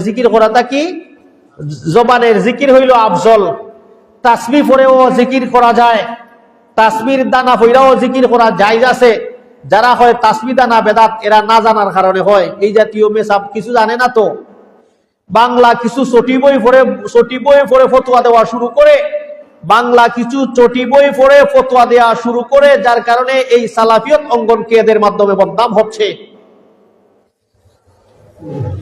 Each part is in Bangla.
জিকির করাটা কি? জবানের জিকির হইল আফজল। তাসবিহ পড়েও জিকির করা যায়, তাসবির দানা পড়াও জিকির করা জায়েজ আছে। যারা হয় তাসবিহ দানা বেদাত, এরা না জানার কারণে হয় এই জাতীয় মেসাব, কিছু জানে না তো। বাংলা কিছু চটি বই পড়ে ফতোয়া দেওয়া শুরু করে, বাংলা কিছু চটি বই পড়ে ফতোয়া দেওয়া শুরু করে, যার কারণে এই সালাফিয়ত অঙ্গনকে এদের মাধ্যমে বদনাম হচ্ছে।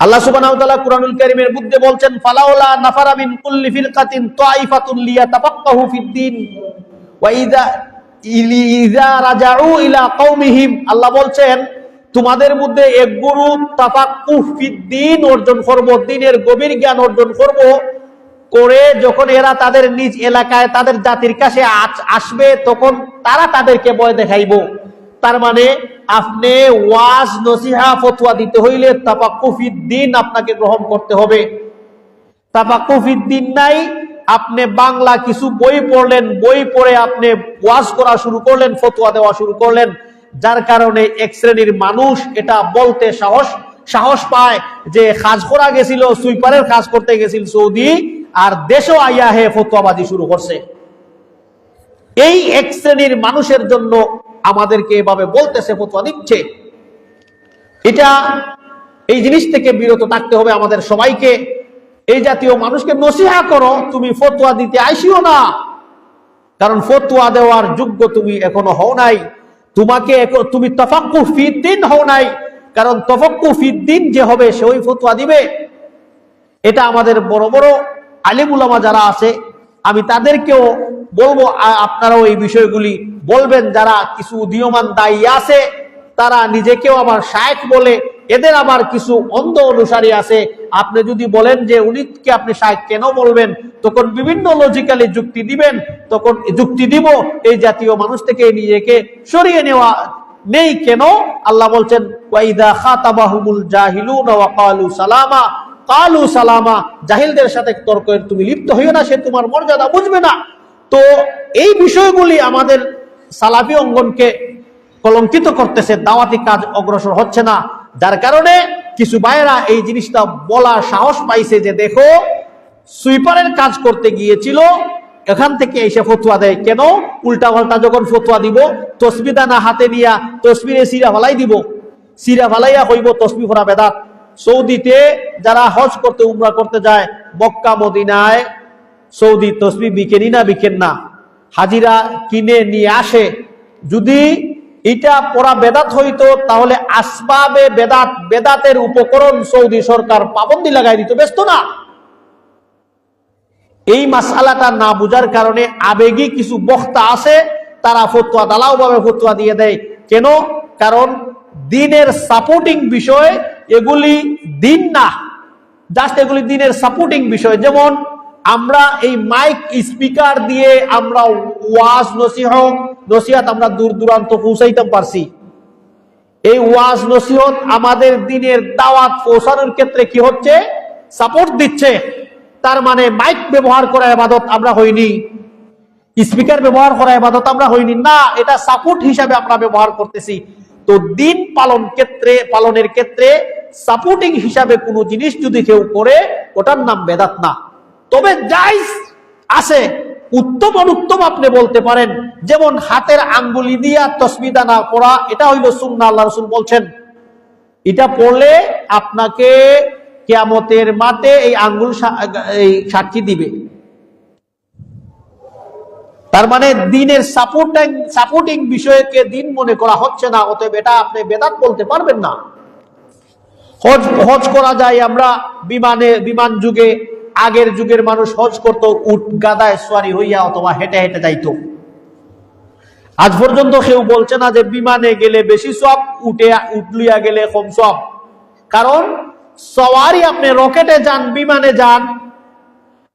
আল্লাহ সুবহানাহু ওয়া তাআলা কুরআনুল কারীমের মধ্যে বলছেন, ফালাউলা নাফারা মিন কুল্লি ফিরকাতিন তাইফাতুন লিয়াতাফাক্কাহু ফিদ-দীন ওয়া ইযা রাজাউ ইলা কওমিহিম। আল্লাহ বলছেন, তোমাদের মধ্যে এক গুরু তাফাক্কুহ ফিদ-দীন অর্জন করব, দ্বীনের গভীর জ্ঞান অর্জন করব, করে যখন এরা তাদের নিজ এলাকায় তাদের জাতির কাছে আসবে, তখন তারা তাদেরকে ভয় দেখাইব। তার মানে আপনি ওয়াজ নসিহা ফতোয়া দিতে হইলে তাফাক্কুহ ফিদ-দীন আপনাকে গ্রহণ করতে হবে। তাফাক্কুহ ফিদ-দীন নাই, আপনি বাংলা কিছু বই পড়লেন, বই পড়ে আপনি ওয়াজ করা শুরু করলেন, ফতোয়া দেওয়া শুরু করলেন, যার কারণে এক শ্রেণীর মানুষ এটা বলতে সাহস পায় যে কাজ করা গেছিল, সুইপারের কাজ করতে গেছিল সৌদি, আর দেশও আইয়া হে ফতোয়াবাজি শুরু করছে। এই এক শ্রেণীর মানুষের জন্য আমাদেরকে এভাবে বলতেছে, ফতোয়া দিচ্ছে। এটা এই জিনিস থেকে বিরত থাকতে হবে আমাদের সবাইকে। এই জাতীয় মানুষকে নসিহা করো, তুমি ফতোয়া দিতে আইসিও না, কারণ ফতোয়া দেওয়ার যোগ্য তুমি এখনো হও নাই। তুমি তাফাক্কুহ ফিদ-দীন হও নাই, কারণ তাফাক্কুহ ফিদ-দীন যে হবে সে ওই ফতোয়া দিবে। এটা আমাদের বড় বড় আলিম উলামা যারা আছে, আমি তাদেরকেও বলবো, আপনারাও এই বিষয়গুলি বলবেন। যারা কিছু উদীয়মান দায়ী আছে, তারা নিজেকেও আবার শায়েখ বলে, এদের আবার কিছু অন্ধ অনুসারী আছে। আপনি যদি বলেন যে উনিকে আপনি শায়েখ কেন বলবেন, তখন বিভিন্ন লজিক্যালি যুক্তি দিবেন, তখন যুক্তি দিব এই জাতীয় মানুষ থেকে নিজেকে সরিয়ে নেওয়া নেই কেন। আল্লাহ বলছেন, ওয়াইদা খাতাবাহুমুল জাহিলুনা ওয়া ক্বালু সালামা, ক্বালু সালামা, জাহিলদের সাথে তর্কে তুমি লিপ্ত হইও না, সে তোমার মর্যাদা বুঝবে না। তো এই বিষয়গুলি আমাদের সালাফি অঙ্গনকে কলঙ্কিত করতেছে, দাওয়াতি কাজ অগ্রসর হচ্ছে না, যার কারণে কিছু ভাইয়েরা এই জিনিসটা বলার সাহস পাইছে যে দেখো, সুইপারের কাজ করতে গিয়েছিল, এখান থেকে এসে ফতোয়া দেয় কেন? উল্টা পাল্টা যখন ফতোয়া দিব, তসবিহ দানা হাতে নিয়া তসবিরে সিরা ফালাই দিব, সিরা ফালাইয়া কইব তসবিহ পড়া বেদাত। সৌদিতে যারা হজ করতে উমরা করতে যায়, মক্কা মদিনায় সৌদি তসবিহ বিকেনি না বিকেন না, হাজিরা কিনে নিয়ে আসে। যদি এটা পড়া বেদাত হইতো, তাহলে আসবাবে বেদাত, বেদাতের উপকরণ সৌদি সরকার পাবন্দি লাগাই দিত, ব্যস্ত না। এই মাসআলাটা না বুঝার কারণে আবেগী কিছু বক্তা আছে, তারা ফতোয়া দালাও ভাবে ফতোয়া দিয়ে দেয় কেন? কারণ দ্বীনের সাপোর্টিং বিষয় এগুলি দ্বীন না, জাস্ট এগুলি দ্বীনের সাপোর্টিং বিষয়। যেমন আমরা এই মাইক স্পিকার দিয়ে আমরা ওয়াজ নসিহত আমরা দূর দূরান্ত পৌঁছাইতে পারছি। এই ওয়াজ নসিহত আমাদের দ্বীনের দাওয়াত পৌঁছানোর ক্ষেত্রে কি হচ্ছে? সাপোর্ট দিচ্ছে। তার মানে মাইক ব্যবহার করা ইবাদত আমরা হইনি, স্পিকার ব্যবহার করা ইবাদত আমরা হইনি না, এটা সাপোর্ট হিসাবে আমরা ব্যবহার করতেছি। তো দ্বীন পালনের ক্ষেত্রে সাপোর্টিং হিসাবে কোনো জিনিস যদি কেউ করে, ওটার নাম বেদাত না। তবে জায়েজ আছে, উত্তম অনুত্তম আপনি বলতে পারেন। যেমন হাতের আঙ্গুলি দিয়া তসবিহ দানা পড়া, এটা হইল সুন্নাহ, আল্লাহ রাসূল বলছেন এটা পড়লে আপনাকে কিয়ামতের মাঠে এই আঙ্গুল সাক্ষী দিবে। তার মানে দ্বীনের সাপোর্টিং বিষয়কে দ্বীন মনে করা হচ্ছে না, অতএব এটা আপনি বেদাত বলতে পারবেন না। হজ করা যায় আমরা বিমান যুগে, আগের যুগের মানুষ হজ করত উট গাদায় সওয়ারি হইয়া অথবা হেঁটে হেঁটে যাইত। আজ পর্যন্ত কেউ বলছে না যে বিমানে গেলে বেশি সওয়াব, উট লইয়া গেলে কম সওয়াব। কারণ সওয়ারি আপনি রকেটে যান, বিমানে যান,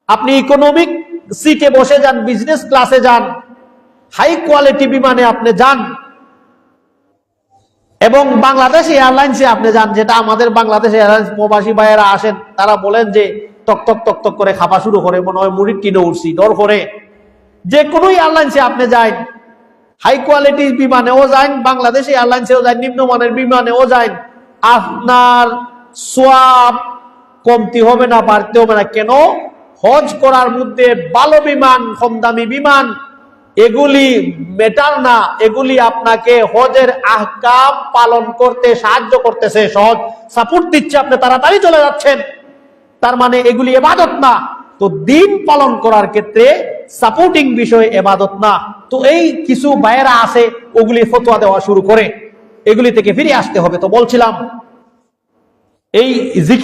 আপনি ইকোনমিক সিটে বসে যান, বিজনেস ক্লাসে যান, হাই কোয়ালিটি বিমানে আপনি যান, এবং বাংলাদেশ এয়ারলাইন্সে আপনি যান, যেটা আমাদের বাংলাদেশ এয়ারলাইন্স প্রবাসী ভাইয়েরা আসেন, তারা বলেন যে টক টক টক টক করে খাপা শুরু করে, মনে হয় মুড়ির কিনে উঠছি, ডর করে। যে কোনো এয়ারলাইন্সে আপনি যান, হাই কোয়ালিটি বিমানেও যান, বাংলাদেশ এয়ারলাইন্সেও যান, নিম্নমানের বিমানেও যান, আপনার সোয়াব কমতি হবে না, বাড়তে হবে না। কেন? হজ করার মধ্যে ভালো বিমান, কম দামি বিমান, এগুলি মেটার না, এগুলি আপনাকে হজের আহকাম পালন করতে সাহায্য করতেছে, সহজ সাপোর্ট দিচ্ছে, আপনি তাড়াতাড়ি চলে যাচ্ছেন, তার মানে এগুলি ইবাদত না। তো দিন পালন করার ক্ষেত্রে সাপোর্টিং বিষয় ইবাদত না। তো এই কিছু ভাইয়েরা আছে ওগুলি ফতোয়া দেওয়া শুরু করে, এগুলি থেকে ফিরে আসতে হবে। তো বলছিলাম এই জিকির